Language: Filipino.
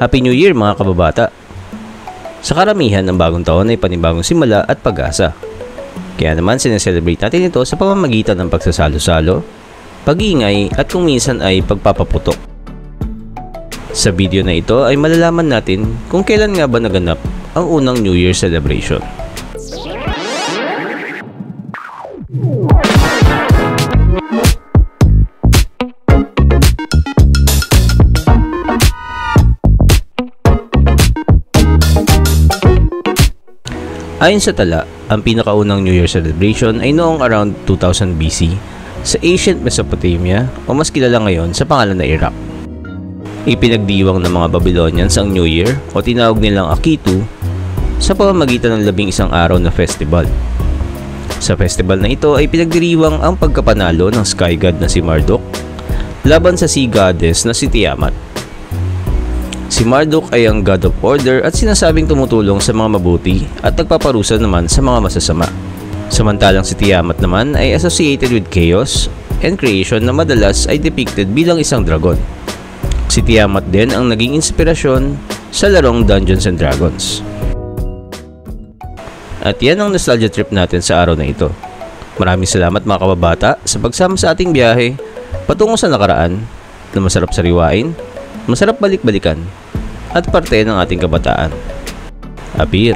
Happy New Year mga kababata! Sa karamihan, ang bagong taon ay panibagong simula at pag-asa. Kaya naman sineselebrate natin ito sa pamamagitan ng pagsasalo-salo, pag-iingay at kung minsan ay pagpapaputok. Sa video na ito ay malalaman natin kung kailan nga ba naganap ang unang New Year celebration. Ayon sa tala, ang pinakaunang New Year celebration ay noong around 2000 BC sa ancient Mesopotamia o mas kilala ngayon sa pangalan na Iraq. Ipinagdiwang ng mga Babylonians ang New Year o tinawag nilang Akitu sa pamamagitan ng 11 araw na festival. Sa festival na ito ay pinagdiriwang ang pagkapanalo ng sky god na si Marduk laban sa sea goddess na si Tiamat. Si Marduk ay ang god of order at sinasabing tumutulong sa mga mabuti at nagpaparusa naman sa mga masasama. Samantalang si Tiamat naman ay associated with chaos and creation na madalas ay depicted bilang isang dragon. Si Tiamat din ang naging inspirasyon sa larong Dungeons and Dragons. At yan ang nostalgia trip natin sa araw na ito. Maraming salamat mga kababata sa pagsama sa ating biyahe patungo sa nakaraan na masarap sariwain, masarap balik-balikan at parte ng ating kabataan. Apir!